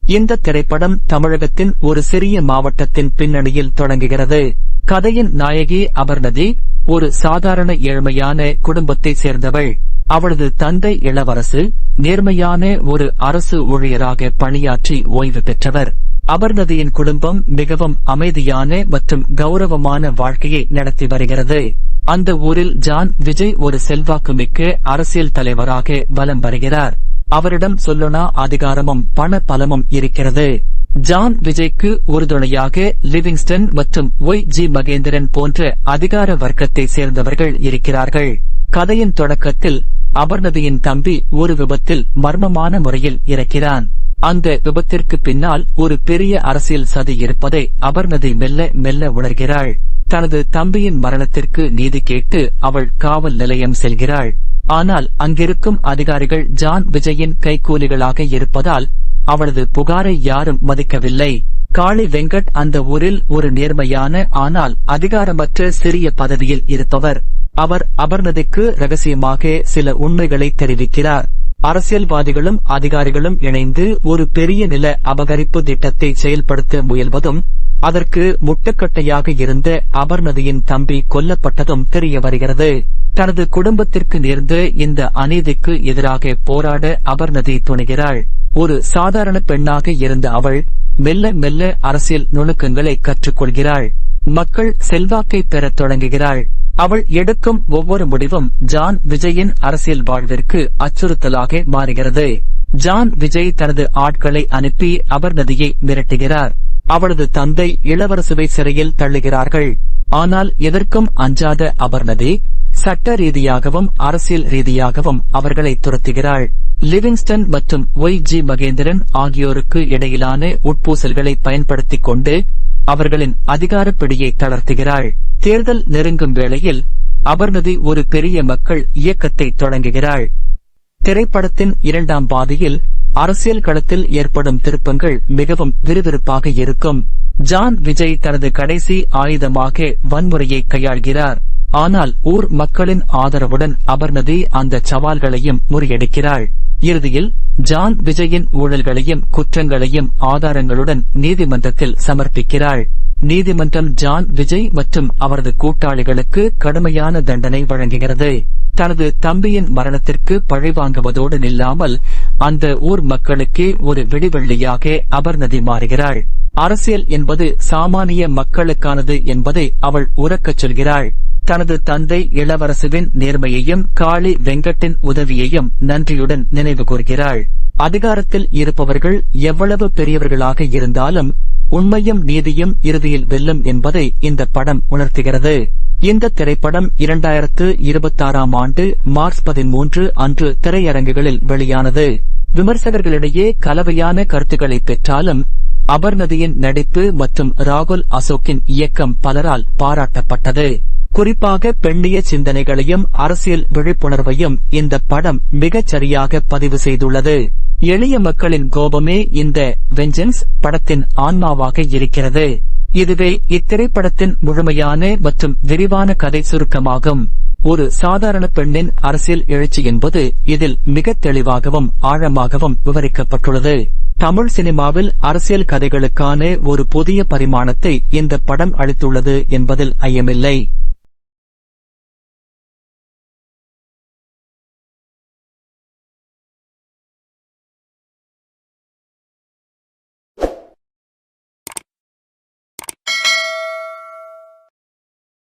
இந்த திரைப்படம் தமிழகத்தின் ஒரு சிறிய மாவட்டத்தின் பின்னணியில் தொடங்குகிறது. கதையின் நாயகி அபர்ணதி ஒரு சாதாரண ஏழ்மையான குடும்பத்தைச் சேர்ந்தவள். அவளது தந்தை இளவரசு நேர்மையான ஒரு அரசு ஊழியராக பணியாற்றி ஓய்வு பெற்றவர். அபர்ணதியின் குடும்பம் மிகவும் அமைதியான மற்றும் கௌரவமான வாழ்க்கையை நடத்தி வருகிறது. அந்த ஊரில் ஜான் விஜய் ஒரு செல்வாக்குமிக்க அரசியல் தலைவராக வலம் வருகிறார். அவரிடம் சொல்லுனா அதிகாரமும் பண பலமும் இருக்கிறது. ஜான் விஜய்க்கு உறுதுணையாக லிவிங்ஸ்டன் மற்றும் ஒய்.ஜி. மகேந்திரன் போன்ற அதிகார வர்க்கத்தை சேர்ந்தவர்கள் இருக்கிறார்கள். கதையின் தொடக்கத்தில் அபர்ணதியின் தம்பி ஒரு விபத்தில் மர்மமான முறையில் இறக்கிறான். அந்த விபத்திற்கு பின்னால் ஒரு பெரிய அரசியல் சதி இருப்பதை அபர்ணதி மெல்ல மெல்ல உணர்கிறாள். தனது தம்பியின் மரணத்திற்கு நீதி கேட்டு அவள் காவல் நிலையம் செல்கிறாள். ஆனால் அங்கிருக்கும் அதிகாரிகள் ஜான் விஜயின் கைக்கூலிகளாக இருப்பதால் அவளது புகாரை யாரும் மதிக்கவில்லை. காளி வெங்கட் அந்த ஊரில் ஒரு நேர்மையான ஆனால் அதிகாரமற்ற சிறிய பதவியில் இருப்பவர். அவர் அபர்ணதிக்கு ரகசியமாக சில உண்மைகளை தெரிவிக்கிறார். அரசியல்வாதிகளும் அதிகாரிகளும் இணைந்து ஒரு பெரிய நில அபகரிப்பு திட்டத்தை செயல்படுத்த முயல்வதும் அதற்கு முட்டுக்கட்டையாக இருந்த அபர்ணதியின் தம்பி கொல்லப்பட்டதும் தெரிய வருகிறது. தனது குடும்பத்திற்கு நேர்ந்த இந்த அநீதிக்கு எதிராக போராட அபர்ணதி துணிகிறாள். ஒரு சாதாரண பெண்ணாக இருந்த அவள் மெல்ல மெல்ல அரசியல் நுணுக்கங்களை கற்றுக்கொள்கிறாள். மக்கள் செல்வாக்கை பெறத் தொடங்குகிறாள். அவள் எடுக்கும் ஒவ்வொரு முடிவும் ஜான் விஜயின் அரசியல் வாழ்விற்கு அச்சுறுத்தலாக மாறுகிறது. ஜான் விஜய் தனது ஆட்களை அனுப்பி அபர்ணதியை மிரட்டுகிறார். அவளது தந்தை இளவரசுவை சிறையில் தள்ளுகிறார்கள். ஆனால் எதற்கும் அஞ்சாத அபர்ணதி சட்ட ரீதியாகவும் அரசியல் ரீதியாகவும் அவர்களை துரத்துகிறாள். லிவிங்ஸ்டன் மற்றும் ஒய்.ஜி. மகேந்திரன் ஆகியோருக்கு இடையிலான உட்பூசல்களை பயன்படுத்திக் கொண்டு அவர்களின் அதிகார பிடியை தளர்த்துகிறாள். தேர்தல் நெருங்கும் வேளையில் அபர்ணதி ஒரு பெரிய மக்கள் இயக்கத்தை தொடங்குகிறாள். திரைப்படத்தின் இரண்டாம் பாதியில் அரசியல் களத்தில் ஏற்படும் திருப்பங்கள் மிகவும் விறுவிறுப்பாக இருக்கும். ஜான் விஜய் தனது கடைசி ஆயுதமாக வன்முறையை கையாள்கிறார். ஆனால் ஊர் மக்களின் ஆதரவுடன் அபர்ணதி அந்த சவால்களையும் முறியடிக்கிறாள். இறுதியில் ஜான் விஜயின் ஊழல்களையும் குற்றங்களையும் ஆதாரங்களுடன் நீதிமன்றத்தில் சமர்ப்பிக்கிறாள். நீதிமன்றம் ஜான் விஜய் மற்றும் அவரது கூட்டாளிகளுக்கு கடுமையான தண்டனை வழங்குகிறது. தனது தம்பியின் மரணத்திற்கு பழிவாங்குவதோடு நில்லாமல் அந்த ஊர் மக்களுக்கே ஒரு விடிவெள்ளியாக அபர்ணதி மாறுகிறாள். அரசியல் என்பது சாமானிய மக்களுக்கானது என்பதை அவள் உரக்கச் சொல்கிறாள். தனது தந்தை இளவரசுவின் நேர்மையையும் காளி வெங்கட்டின் உதவியையும் நன்றியுடன் நினைவு கூர்கிறாள். அதிகாரத்தில் இருப்பவர்கள் எவ்வளவு பெரியவர்களாக இருந்தாலும் உண்மையும் நீதியும் இறுதியில் வெல்லும் என்பதை இந்த படம் உணர்த்துகிறது. இந்த திரைப்படம் 2026ஆம் ஆண்டு மார்ச் 13 அன்று திரையரங்குகளில் வெளியானது. விமர்சகர்களிடையே கலவையான கருத்துக்களை பெற்றாலும் அபர்ணதியின் நடிப்பு மற்றும் ராகுல் அசோக்கின் இயக்கம் பலரால் பாராட்டப்பட்டது. குறிப்பாக பெண்ணிய சிந்தனைகளையும் அரசியல் விழிப்புணர்வையும் இந்த படம் மிகச் சரியாக பதிவு செய்துள்ளது. எளிய மக்களின் கோபமே இந்த வெஞ்சன்ஸ் படத்தின் ஆன்மாவாக இருக்கிறது. இதுவே இத்திரைப்படத்தின் முழுமையான மற்றும் விரிவான கதை சுருக்கமாகும். ஒரு சாதாரண பெண்ணின் அரசியல் எழுச்சி என்பது இதில் மிகத் தெளிவாகவும் ஆழமாகவும் விவரிக்கப்பட்டுள்ளது. தமிழ் சினிமாவில் அரசியல் கதைகளுக்கான ஒரு புதிய பரிமாணத்தை இந்த படம் அளித்துள்ளது என்பதில் ஐயமில்லை.